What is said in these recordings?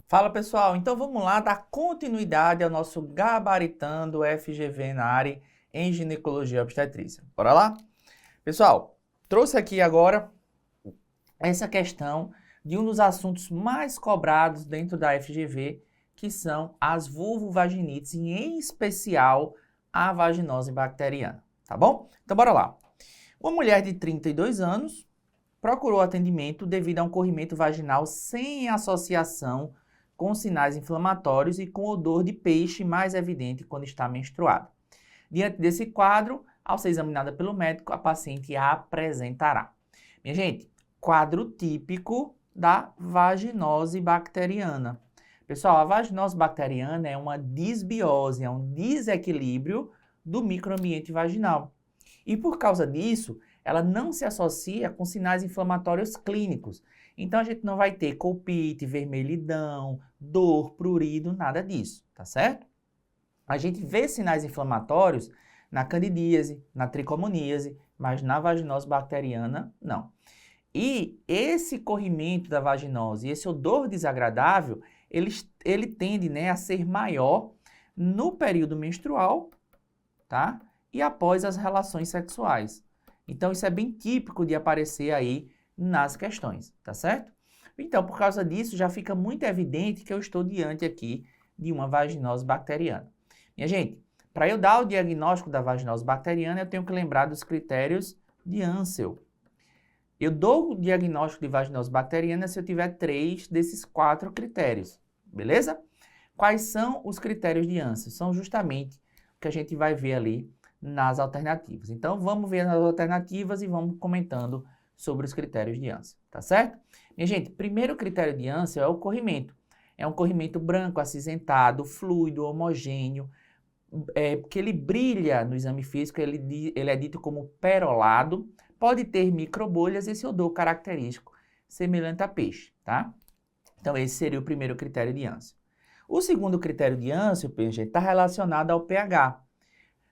Fala pessoal, então vamos lá dar continuidade ao nosso Gabaritando FGV na área em ginecologia e obstetrícia. Bora lá? Pessoal, trouxe aqui agora essa questão de um dos assuntos mais cobrados dentro da FGV, que são as vulvovaginites, e em especial a vaginose bacteriana, tá bom? Então bora lá. Uma mulher de 32 anos procurou atendimento devido a um corrimento vaginal sem associação com sinais inflamatórios e com odor de peixe mais evidente quando está menstruada. Diante desse quadro, ao ser examinada pelo médico, a paciente apresentará. Minha gente, quadro típico da vaginose bacteriana. Pessoal, a vaginose bacteriana é uma disbiose, é um desequilíbrio do microambiente vaginal. E por causa disso, ela não se associa com sinais inflamatórios clínicos. Então, a gente não vai ter colpite, vermelhidão, dor, prurido, nada disso, tá certo? A gente vê sinais inflamatórios na candidíase, na tricomoníase, mas na vaginose bacteriana, não. E esse corrimento da vaginose, esse odor desagradável, ele tende, né, a ser maior no período menstrual, tá? E após as relações sexuais. Então, isso é bem típico de aparecer aí nas questões, tá certo? Então, por causa disso, já fica muito evidente que eu estou diante aqui de uma vaginose bacteriana. Minha gente, para eu dar o diagnóstico da vaginose bacteriana, eu tenho que lembrar dos critérios de Ansel. Eu dou o diagnóstico de vaginose bacteriana se eu tiver 3 desses 4 critérios, beleza? Quais são os critérios de Ansel? São justamente o que a gente vai ver ali nas alternativas. Então, vamos ver as alternativas e vamos comentando sobre os critérios de Ansel, tá certo? Minha gente, primeiro critério de Ansel é o corrimento. É um corrimento branco, acinzentado, fluido, homogêneo, que ele brilha no exame físico, ele é dito como perolado, pode ter microbolhas e esse odor característico, semelhante a peixe, tá? Então, esse seria o primeiro critério de Ansel. O segundo critério de Ansel, gente, está relacionado ao pH.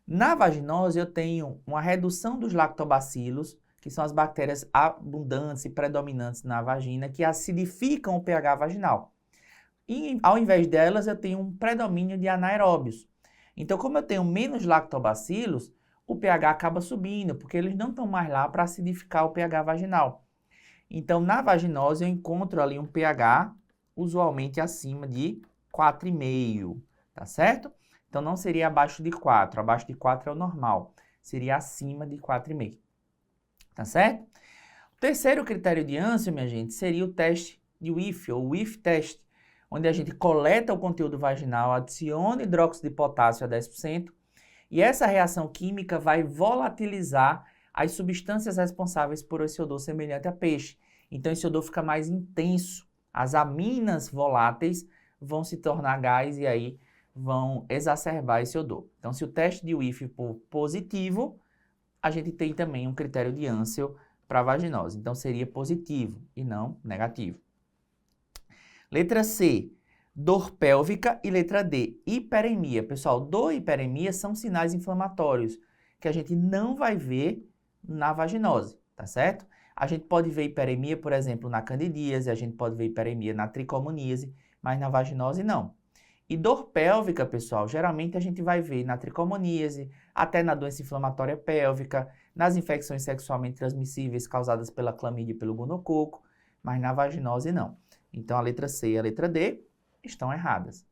Na vaginose, eu tenho uma redução dos lactobacilos, que são as bactérias abundantes e predominantes na vagina, que acidificam o pH vaginal. E, ao invés delas, eu tenho um predomínio de anaeróbios. Então, como eu tenho menos lactobacilos, o pH acaba subindo, porque eles não estão mais lá para acidificar o pH vaginal. Então, na vaginose, eu encontro ali um pH usualmente acima de 4,5, tá certo? Então, não seria abaixo de 4. Abaixo de 4 é o normal. Seria acima de 4,5. Tá certo? O terceiro critério de Ansel, minha gente, seria o teste de WIF, ou WIF test, onde a gente coleta o conteúdo vaginal, adiciona hidróxido de potássio a 10%, e essa reação química vai volatilizar as substâncias responsáveis por esse odor semelhante a peixe. Então, esse odor fica mais intenso. As aminas voláteis vão se tornar gás e aí vão exacerbar esse odor. Então, se o teste de WIF for positivo, a gente tem também um critério de Ansel para vaginose. Então, seria positivo e não negativo. Letra C, dor pélvica. E letra D, hiperemia. Pessoal, dor e hiperemia são sinais inflamatórios que a gente não vai ver na vaginose, tá certo? A gente pode ver hiperemia, por exemplo, na candidíase, a gente pode ver hiperemia na tricomoníase, mas na vaginose não. E dor pélvica, pessoal, geralmente a gente vai ver na tricomoníase, até na doença inflamatória pélvica, nas infecções sexualmente transmissíveis causadas pela clamídia e pelo gonococo, mas na vaginose não. Então, a letra C e a letra D estão erradas.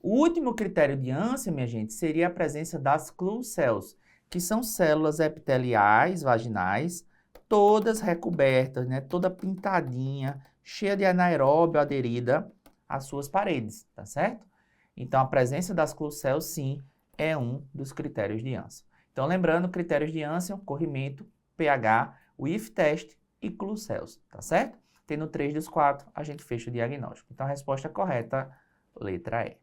O último critério de Ansel, minha gente, seria a presença das clue cells, que são células epiteliais vaginais, todas recobertas, né, toda pintadinha, cheia de anaeróbio aderida às suas paredes, tá certo? Então, a presença das clue cells, sim, é um dos critérios de Ansel. Então, lembrando, critérios de Ansel, corrimento, pH, WIF test e clue cells, tá certo? Tendo 3 dos 4, a gente fecha o diagnóstico. Então, a resposta correta, letra E.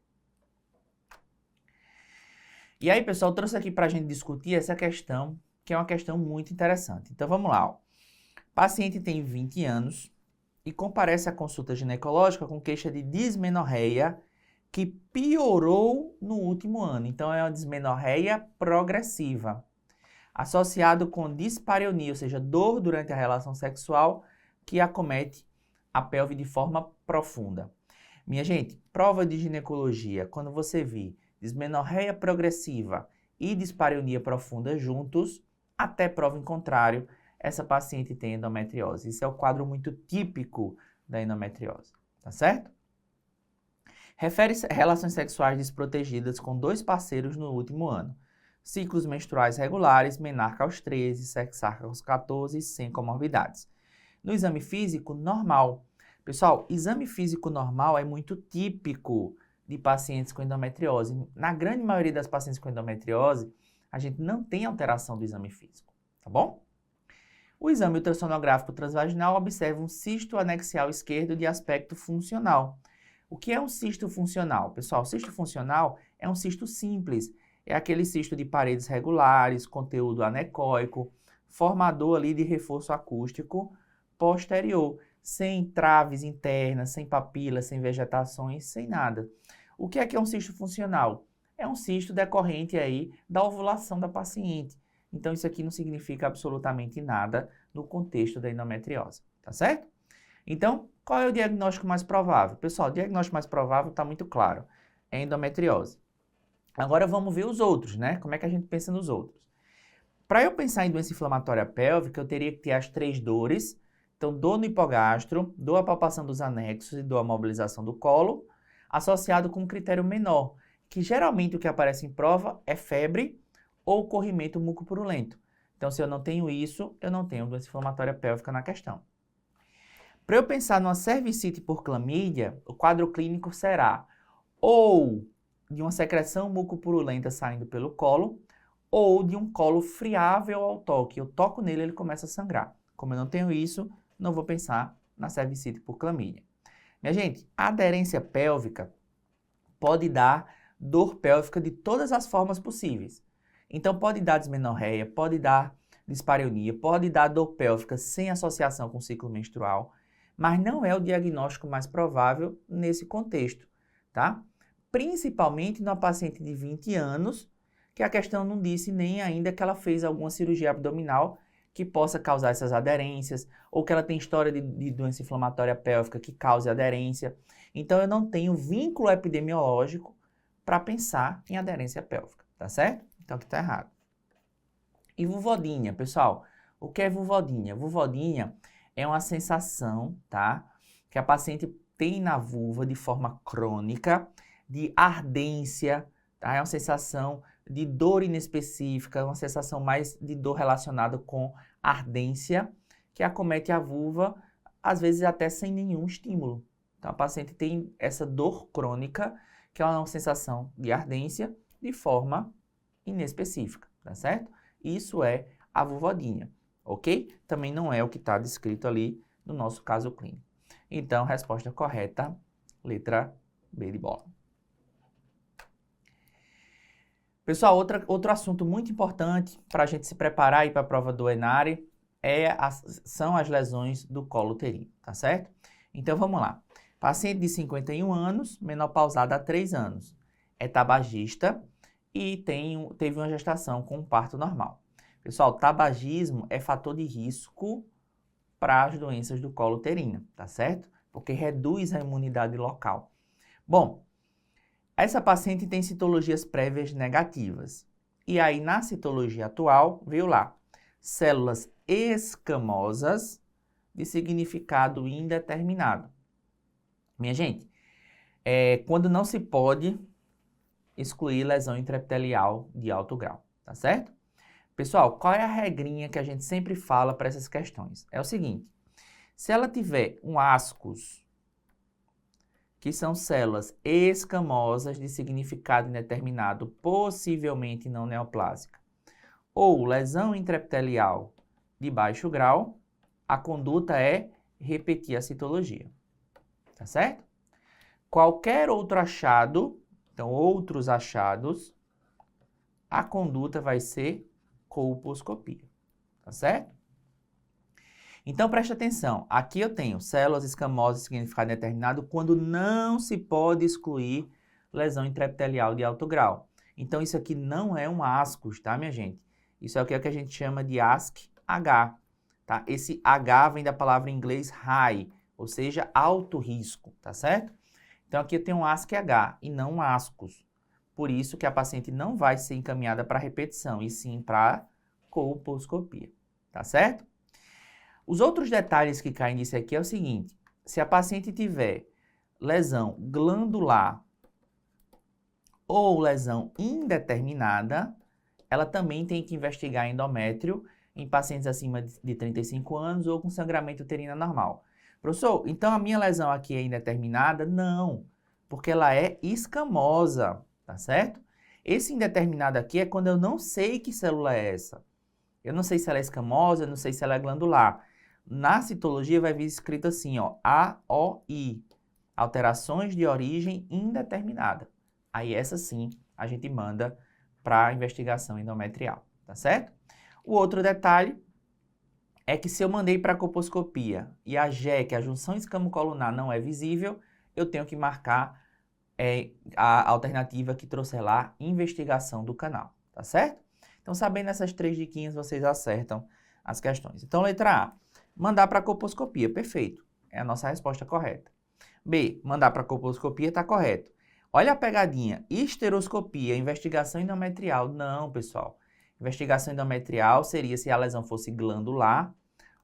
E aí, pessoal, eu trouxe aqui para a gente discutir essa questão, que é uma questão muito interessante. Então, vamos lá. Ó. O paciente tem 20 anos e comparece à consulta ginecológica com queixa de dismenorreia que piorou no último ano. Então, é uma dismenorreia progressiva, associado com dispareunia, ou seja, dor durante a relação sexual, que acomete a pelve de forma profunda. Minha gente, prova de ginecologia, quando você vir dismenorreia progressiva e dispareunia profunda juntos, até prova em contrário, essa paciente tem endometriose. Isso é o quadro muito típico da endometriose, tá certo? Refere-se a relações sexuais desprotegidas com 2 parceiros no último ano. Ciclos menstruais regulares, menarca aos 13, sexarca aos 14, sem comorbidades. No exame físico, normal. Pessoal, exame físico normal é muito típico de pacientes com endometriose. Na grande maioria das pacientes com endometriose, a gente não tem alteração do exame físico, tá bom? O exame ultrassonográfico transvaginal observa um cisto anexial esquerdo de aspecto funcional. O que é um cisto funcional? Pessoal, cisto funcional é um cisto simples. É aquele cisto de paredes regulares, conteúdo anecoico, formador ali de reforço acústico posterior, sem traves internas, sem papilas, sem vegetações, sem nada. O que é um cisto funcional? É um cisto decorrente aí da ovulação da paciente. Então, isso aqui não significa absolutamente nada no contexto da endometriose, tá certo? Então, qual é o diagnóstico mais provável? Pessoal, o diagnóstico mais provável está muito claro, é endometriose. Agora vamos ver os outros, né? Como é que a gente pensa nos outros? Para eu pensar em doença inflamatória pélvica, eu teria que ter as 3 dores. Então, dor no hipogastro, dor à palpação dos anexos e dor à mobilização do colo, associado com um critério menor, que geralmente o que aparece em prova é febre ou corrimento mucopurulento. Então, se eu não tenho isso, eu não tenho doença inflamatória pélvica na questão. Para eu pensar numa cervicite por clamídia, o quadro clínico será ou de uma secreção mucopurulenta saindo pelo colo, ou de um colo friável ao toque. Eu toco nele, ele começa a sangrar. Como eu não tenho isso, não vou pensar na cervicite por clamídia. Minha gente, a aderência pélvica pode dar dor pélvica de todas as formas possíveis. Então, pode dar dismenorreia, pode dar dispareunia, pode dar dor pélvica sem associação com o ciclo menstrual, mas não é o diagnóstico mais provável nesse contexto, tá? Principalmente numa paciente de 20 anos, que a questão não disse nem ainda que ela fez alguma cirurgia abdominal que possa causar essas aderências, ou que ela tem história de doença inflamatória pélvica que cause aderência. Então, eu não tenho vínculo epidemiológico para pensar em aderência pélvica, tá certo? Então, aqui está errado. E vulvodinha, pessoal, o que é vulvodinha? Vulvodinha é uma sensação, tá? Que a paciente tem na vulva de forma crônica, de ardência, tá? É uma sensação de dor inespecífica, uma sensação mais de dor relacionada com ardência, que acomete a vulva, às vezes até sem nenhum estímulo. Então, a paciente tem essa dor crônica, que é uma sensação de ardência, de forma inespecífica, tá certo? Isso é a vulvodinha, ok? Também não é o que está descrito ali no nosso caso clínico. Então, resposta correta, letra B de bola. Pessoal, outro assunto muito importante para a gente se preparar aí para a prova do ENARE são as lesões do colo uterino, tá certo? Então, vamos lá. Paciente de 51 anos, menopausada há 3 anos, é tabagista e teve uma gestação com um parto normal. Pessoal, tabagismo é fator de risco para as doenças do colo uterino, tá certo? Porque reduz a imunidade local. Bom, essa paciente tem citologias prévias negativas. E aí, na citologia atual, veio lá, células escamosas de significado indeterminado. Minha gente, quando não se pode excluir lesão intraepitelial de alto grau, tá certo? Pessoal, qual é a regrinha que a gente sempre fala para essas questões? É o seguinte, se ela tiver um ascus, que são células escamosas de significado indeterminado, possivelmente não neoplásica, ou lesão intraepitelial de baixo grau, a conduta é repetir a citologia, tá certo? Qualquer outro achado, então outros achados, a conduta vai ser colposcopia, tá certo? Então, preste atenção, aqui eu tenho células escamosas de significado indeterminado quando não se pode excluir lesão intraepitelial de alto grau. Então, isso aqui não é um ascus, tá, minha gente? Isso é o que a gente chama de ASC-H, tá? Esse H vem da palavra em inglês high, ou seja, alto risco, tá certo? Então, aqui eu tenho um ASC-H e não um ASCUS. Por isso que a paciente não vai ser encaminhada para repetição, e sim para colposcopia, tá certo? Os outros detalhes que caem nisso aqui é o seguinte: se a paciente tiver lesão glandular ou lesão indeterminada, ela também tem que investigar endométrio em pacientes acima de 35 anos ou com sangramento uterino normal. Professor, então a minha lesão aqui é indeterminada? Não, porque ela é escamosa, tá certo? Esse indeterminado aqui é quando eu não sei que célula é essa. Eu não sei se ela é escamosa, eu não sei se ela é glandular. Na citologia vai vir escrito assim, ó, AOI, alterações de origem indeterminada. Aí essa sim a gente manda para investigação endometrial, tá certo? O outro detalhe é que se eu mandei para colposcopia e a JEC, a junção escamocolunar, não é visível, eu tenho que marcar a alternativa que trouxe lá, investigação do canal, tá certo? Então, sabendo essas 3 diquinhas, vocês acertam as questões. Então, letra A, mandar para colposcopia, perfeito, é a nossa resposta correta. B, mandar para colposcopia, está correto. Olha a pegadinha, histeroscopia, investigação endometrial. Não, pessoal. Investigação endometrial seria se a lesão fosse glandular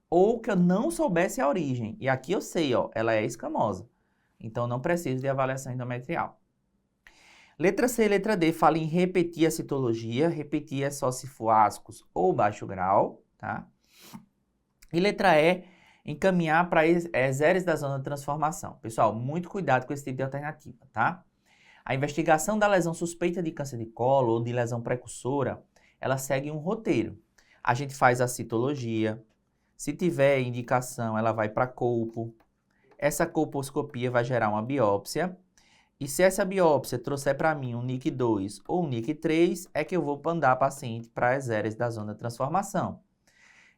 ou que eu não soubesse a origem. E aqui eu sei, ó, ela é escamosa. Então, não preciso de avaliação endometrial. Letra C e letra D fala em repetir a citologia. Repetir é só se for ASCUS ou baixo grau, tá? E letra E, encaminhar para exéres da zona de transformação. Pessoal, muito cuidado com esse tipo de alternativa, tá? A investigação da lesão suspeita de câncer de colo ou de lesão precursora, ela segue um roteiro. A gente faz a citologia, se tiver indicação, ela vai para colpo. Essa colposcopia vai gerar uma biópsia. E se essa biópsia trouxer para mim um NIC2 ou um NIC3, é que eu vou mandar a paciente para exéres da zona de transformação.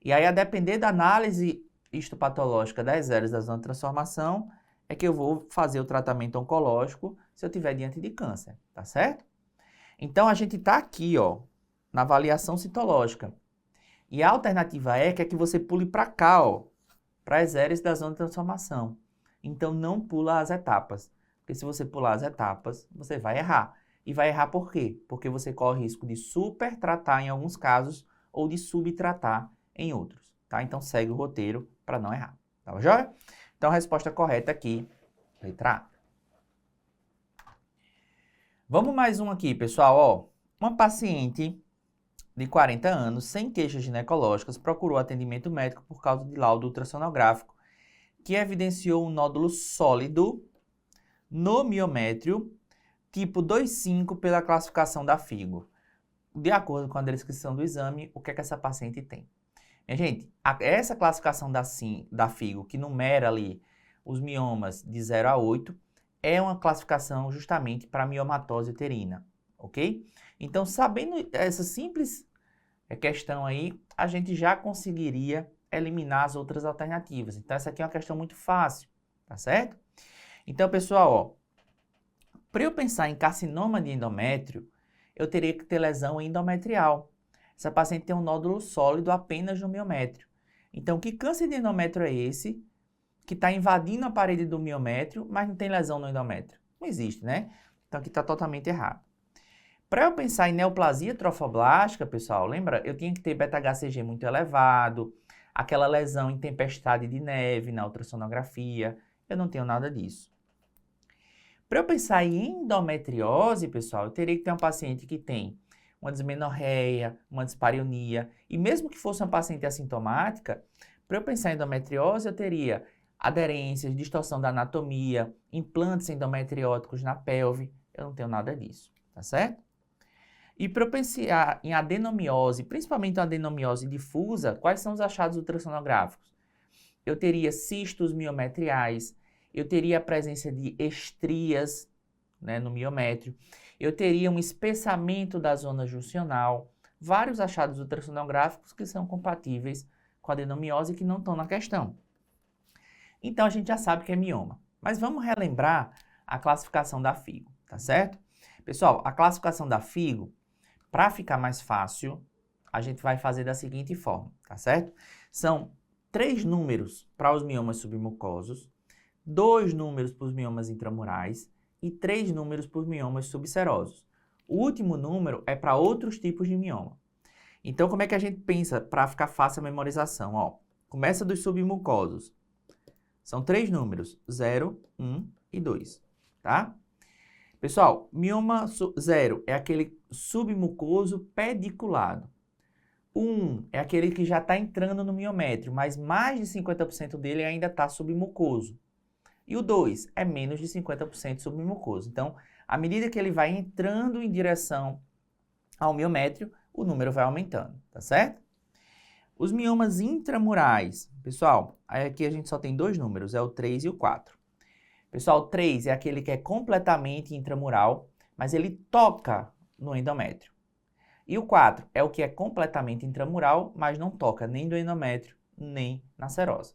E aí, a depender da análise histopatológica das exéres da zona de transformação, é que eu vou fazer o tratamento oncológico se eu tiver diante de câncer, tá certo? Então, a gente está aqui, ó, na avaliação citológica. E a alternativa é que você pule para cá, ó, para exéres da zona de transformação. Então, não pula as etapas. Porque se você pular as etapas, você vai errar. E vai errar por quê? Porque você corre risco de supertratar em alguns casos ou de subtratar em outros, tá? Então, segue o roteiro para não errar, tá joia? Então, a resposta correta aqui, letra A. Vamos mais um aqui, pessoal, ó. Uma paciente de 40 anos, sem queixas ginecológicas, procurou atendimento médico por causa de laudo ultrassonográfico que evidenciou um nódulo sólido no miométrio, tipo 2,5 pela classificação da FIGO. De acordo com a descrição do exame, o que é que essa paciente tem? Minha gente, essa classificação da FIGO, que numera ali os miomas de 0 a 8, é uma classificação justamente para miomatose uterina, ok? Então, sabendo essa simples questão aí, a gente já conseguiria eliminar as outras alternativas. Então, essa aqui é uma questão muito fácil, tá certo? Então, pessoal, ó, para eu pensar em carcinoma de endométrio, eu teria que ter lesão endometrial. Essa paciente tem um nódulo sólido apenas no miométrio. Então, que câncer de endométrio é esse que está invadindo a parede do miométrio, mas não tem lesão no endométrio? Não existe, né? Então, aqui está totalmente errado. Para eu pensar em neoplasia trofoblástica, pessoal, lembra? Eu tinha que ter beta-HCG muito elevado, aquela lesão em tempestade de neve na ultrassonografia. Eu não tenho nada disso. Para eu pensar em endometriose, pessoal, eu teria que ter um paciente que tem uma dismenorreia, uma dispareunia, e mesmo que fosse uma paciente assintomática, para eu pensar em endometriose, eu teria aderências, distorção da anatomia, implantes endometrióticos na pelve. Eu não tenho nada disso, tá certo? E para eu pensar em adenomiose, principalmente a adenomiose difusa, quais são os achados ultrassonográficos? Eu teria cistos miometriais, eu teria a presença de estrias, né, no miométrio, eu teria um espessamento da zona juncional, vários achados ultrassonográficos que são compatíveis com a adenomiose e que não estão na questão. Então, a gente já sabe que é mioma. Mas vamos relembrar a classificação da FIGO, tá certo? Pessoal, a classificação da FIGO, para ficar mais fácil, a gente vai fazer da seguinte forma, tá certo? São 3 números para os miomas submucosos, 2 números para os miomas intramurais e 3 números por miomas subserosos. O último número é para outros tipos de mioma. Então, como é que a gente pensa para ficar fácil a memorização? Ó, começa dos submucosos. São 3 números, 0, 1 e 2, tá? Pessoal, mioma 0 é aquele submucoso pediculado. 1 é aquele que já está entrando no miométrio, mas mais de 50% dele ainda está submucoso. E o 2 é menos de 50% submucoso. Então, à medida que ele vai entrando em direção ao miométrio, o número vai aumentando, tá certo? Os miomas intramurais, pessoal, aí aqui a gente só tem 2 números, é o 3 e o 4. Pessoal, o 3 é aquele que é completamente intramural, mas ele toca no endométrio. E o 4 é o que é completamente intramural, mas não toca nem do endométrio, nem na serosa.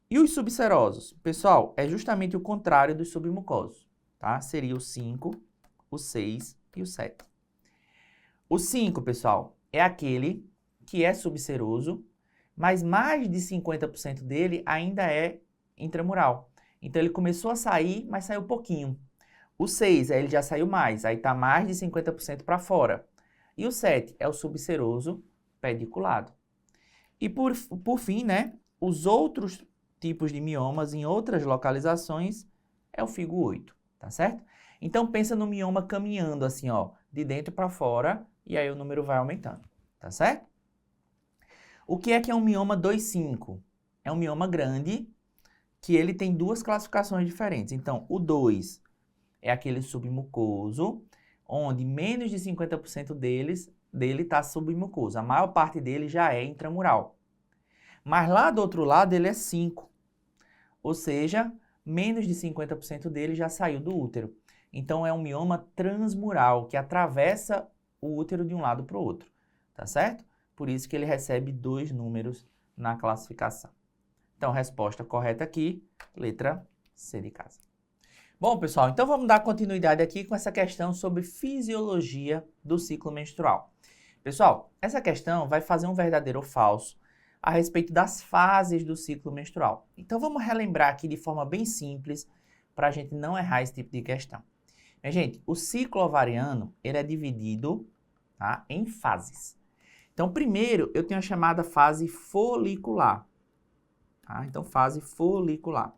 E os subserosos? Pessoal, é justamente o contrário dos submucosos, tá? Seria o 5, o 6 e o 7. O 5, pessoal, é aquele que é subseroso, mas mais de 50% dele ainda é intramural. Então, ele começou a sair, mas saiu pouquinho. O 6, aí ele já saiu mais, aí está mais de 50% para fora. E o 7 é o subseroso pediculado. E por fim, né, os outros tipos de miomas em outras localizações é o figo 8, tá certo? Então, pensa no mioma caminhando assim, ó, de dentro para fora, e aí o número vai aumentando, tá certo? O que é um mioma 2,5? É um mioma grande, que ele tem 2 classificações diferentes. Então, o 2 é aquele submucoso, onde menos de 50% dele está submucoso. A maior parte dele já é intramural. Mas lá do outro lado ele é 5. Ou seja, menos de 50% dele já saiu do útero. Então, é um mioma transmural, que atravessa o útero de um lado para o outro. Tá certo? Por isso que ele recebe 2 números na classificação. Então, resposta correta aqui, letra C de casa. Bom, pessoal, então vamos dar continuidade aqui com essa questão sobre fisiologia do ciclo menstrual. Pessoal, essa questão vai fazer um verdadeiro ou falso a respeito das fases do ciclo menstrual. Então, vamos relembrar aqui de forma bem simples para a gente não errar esse tipo de questão. Minha gente, o ciclo ovariano ele é dividido, tá, em fases. Então, primeiro, eu tenho a chamada fase folicular. Tá? Então, fase folicular.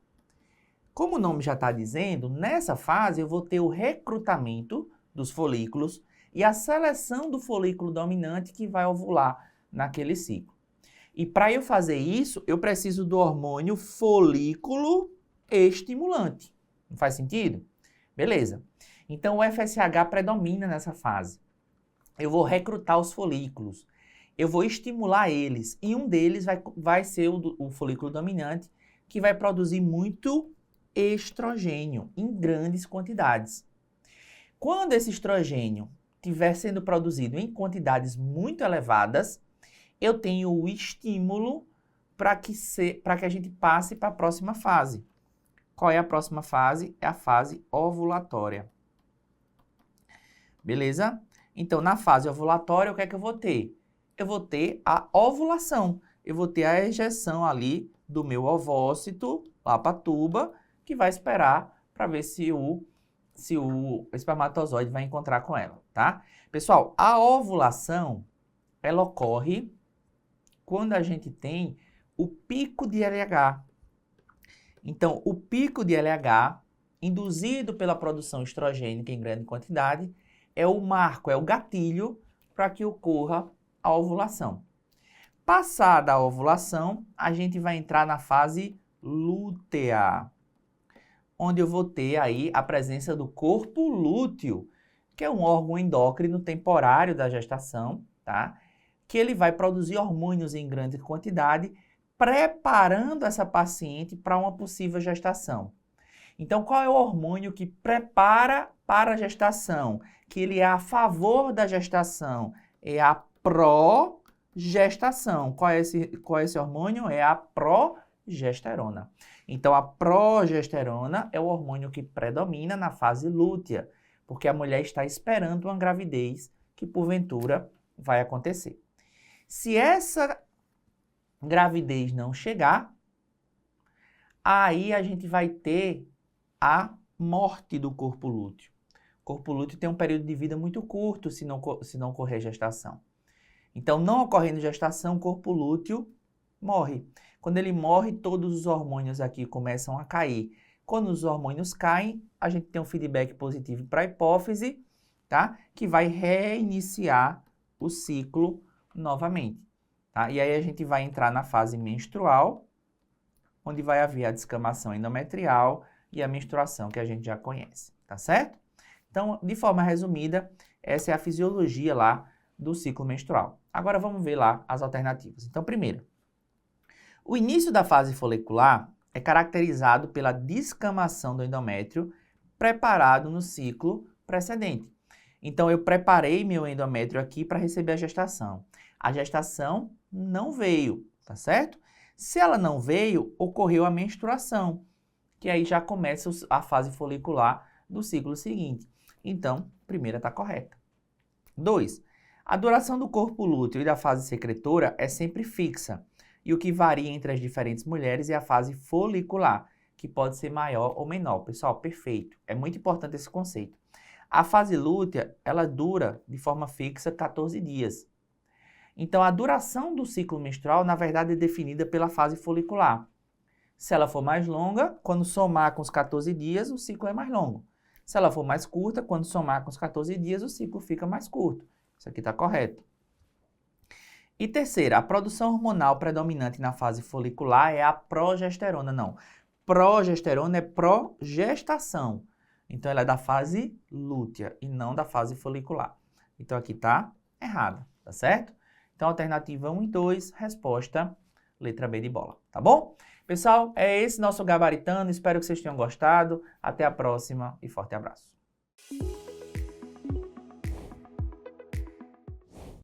Como o nome já está dizendo, nessa fase eu vou ter o recrutamento dos folículos e a seleção do folículo dominante que vai ovular naquele ciclo. E para eu fazer isso, eu preciso do hormônio folículo estimulante. Não faz sentido? Beleza. Então, o FSH predomina nessa fase. Eu vou recrutar os folículos. Eu vou estimular eles. E um deles vai ser o folículo dominante, que vai produzir muito estrogênio em grandes quantidades. Quando esse estrogênio estiver sendo produzido em quantidades muito elevadas, eu tenho o estímulo para que a gente passe para a próxima fase. Qual é a próxima fase? É a fase ovulatória. Beleza? Então, na fase ovulatória, o que é que eu vou ter? Eu vou ter a ovulação. Eu vou ter a ejeção ali do meu ovócito lá para a tuba, que vai esperar para ver se o espermatozoide vai encontrar com ela, tá? Pessoal, a ovulação, ela ocorre quando a gente tem o pico de LH. Então, o pico de LH, induzido pela produção estrogênica em grande quantidade, é o marco, é o gatilho para que ocorra a ovulação. Passada a ovulação, a gente vai entrar na fase lútea, onde eu vou ter aí a presença do corpo lúteo, que é um órgão endócrino temporário da gestação, tá? Que ele vai produzir hormônios em grande quantidade, preparando essa paciente para uma possível gestação. Então, qual é o hormônio que prepara para a gestação? Que ele é a favor da gestação? É a progestação. Qual é esse hormônio? É a progesterona. Então, a progesterona é o hormônio que predomina na fase lútea, porque a mulher está esperando uma gravidez que, porventura, vai acontecer. Se essa gravidez não chegar, aí a gente vai ter a morte do corpo lúteo. O corpo lúteo tem um período de vida muito curto se não ocorrer gestação. Então, não ocorrendo gestação, o corpo lúteo morre. Quando ele morre, todos os hormônios aqui começam a cair. Quando os hormônios caem, a gente tem um feedback positivo para a hipófise, tá? Que vai reiniciar o ciclo novamente, tá? E aí a gente vai entrar na fase menstrual, onde vai haver a descamação endometrial e a menstruação que a gente já conhece, tá certo? Então, de forma resumida, essa é a fisiologia lá do ciclo menstrual. Agora vamos ver lá as alternativas. Então, primeiro, o início da fase folicular é caracterizado pela descamação do endométrio preparado no ciclo precedente. Então, eu preparei meu endométrio aqui para receber a gestação. A gestação não veio, tá certo? Se ela não veio, ocorreu a menstruação, que aí já começa a fase folicular do ciclo seguinte. Então, a primeira está correta. 2. A duração do corpo lúteo e da fase secretora é sempre fixa. E o que varia entre as diferentes mulheres é a fase folicular, que pode ser maior ou menor. Pessoal, perfeito. É muito importante esse conceito. A fase lútea, ela dura de forma fixa 14 dias. Então, a duração do ciclo menstrual, na verdade, é definida pela fase folicular. Se ela for mais longa, quando somar com os 14 dias, o ciclo é mais longo. Se ela for mais curta, quando somar com os 14 dias, o ciclo fica mais curto. Isso aqui está correto. E terceira, a produção hormonal predominante na fase folicular é a progesterona. Não, progesterona é progestação. Então, ela é da fase lútea e não da fase folicular. Então, aqui está errado, tá certo? Então, alternativa 1 e 2, resposta letra B de bola, tá bom? Pessoal, é esse nosso gabaritando. Espero que vocês tenham gostado. Até a próxima e forte abraço.